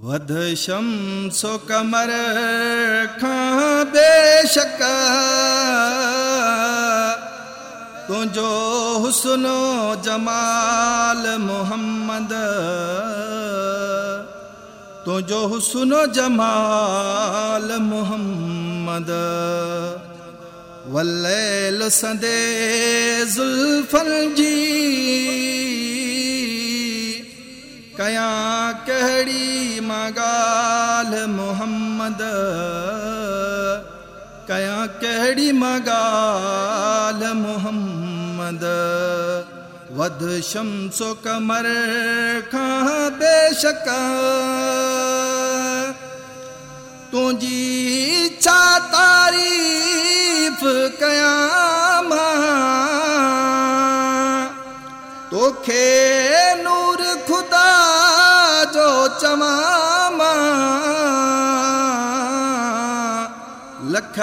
वध शम्सो कमर खां बेशक तुझो हुस्नो जमाल मोहम्मद, तुझो हुस्नो जमाल मोहम्मद। वल्लैल संदे जुल्फन जी कया कहड़ी मगाल मोहम्मद, कया कहड़ी मगाल मोहम्मद। वध शम्सो कमर खां बेशक तुझी छा तारीफ कया तोखे नूर खुदा जो चमामा। लख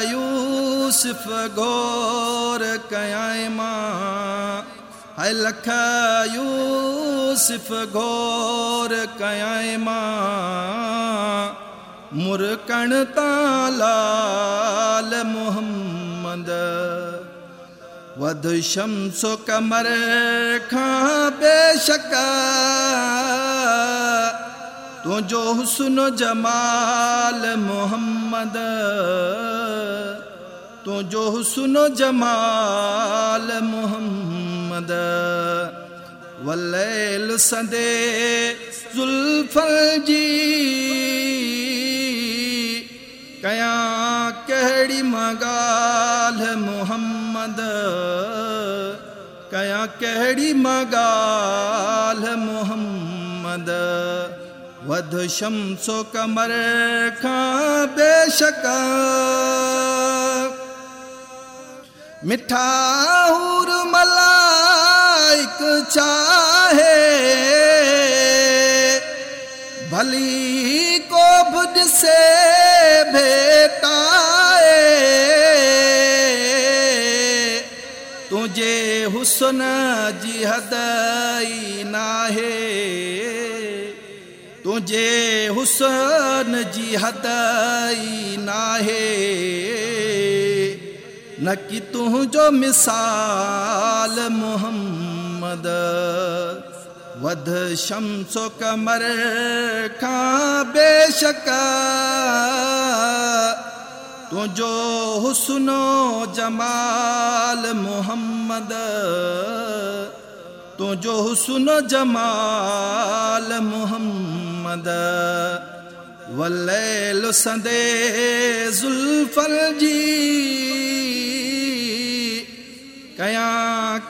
यूसुफ गौर कयाए मां, हाय लख यूसुफ गौर कयाए मां। मुरकण तालाल मोहम्मद। वध शम्सो कमर खां बेशक तुझो हुस्नो जमाल मोहम्मद, तुझो हुस्नो जमाल मोहम्मद। वल्लैल संदे जुल्फन जी कया कहड़ी मगाल मोहम्मद, कया कहड़ी मगाल मोहम्मद। वध शम्सो कमर खां बेशक मिठा हूर मलाइक चाहे भली को बुझ से भेटाए। तुझे हुस्न जी हदई नाहे, तुझे हुस्न जी हदई नाहे। न कि तुझो मिसाल मोहम्मद। वध शम्सो कमर खां बेशक तुझो हुस्नो जमाल मोहम्मद, तुझो हुस्नो जमाल मोहम्मद। वल्लैल संदे जुल्फन जी कया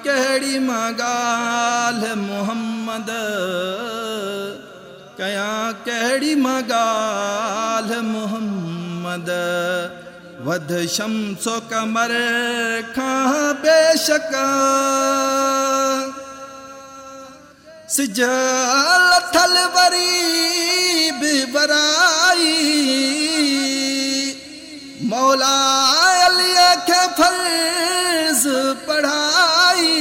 कहड़ी मगाल मोहम्मद, कया कहड़ी मगाल मोहम्मद। वध शम्सो कमर खां बेशक सिजल थल वरी भी बराई। मौला अली के फर्ज पढ़ाई।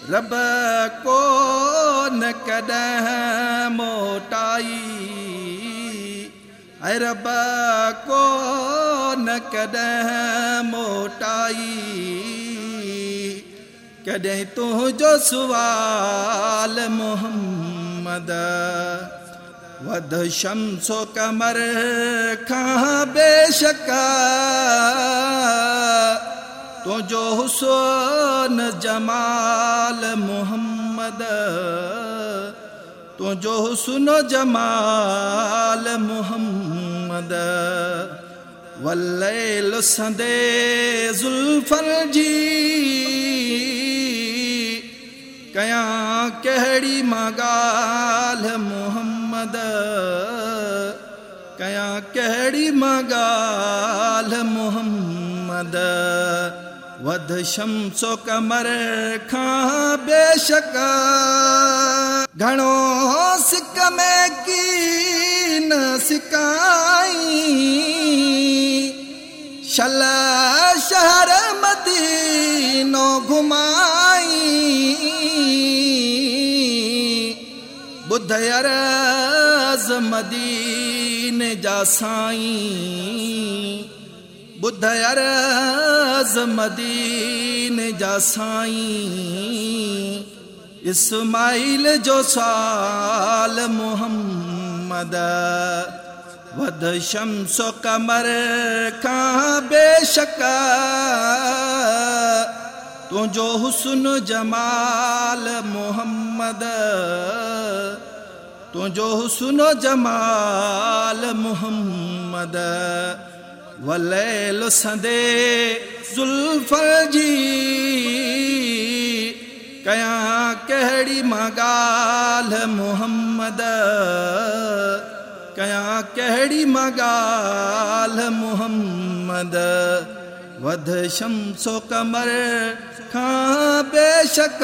रब को न कदह मोटाई, ऐ रब को न कदह मोटाई। कदे तुझो सुवाल मोहम्मद। वध शम्सो कमर खां बेशक तुझो हुस्न जमाल मोहम्मद, तुझो हुस्नो जमाल मोहम्मद। वल्लैल संदे जुल्फन जी कया कहड़ी मगाल मोहम्मद, कया कहड़ी मगाल मोहम्मद। वध शम्सो कमर खां बेशक घणो सिक में की न सिकाई। शल शहर मदीनो घुमाई। ॿुध अर्ज़ मदीने जा साईं, ॿुध अर्ज़ मदीने जा साईं, इस्माइल जो साल मुहम्मद, वध शम्सो कमर खां बेशक, तुंहिंजो हुस्न जमाल मुहम्मद, तुंहिंजो हुस्न जमाल मुहम्मद, वलैल संदे ज़ुल्फ़र जी, कयां कहिड़ी मां ॻाल्हि मुहम्मद, कयां कहिड़ी मां ॻाल्हि मुहम्मद, वध शम्सो कमर खां बेशक।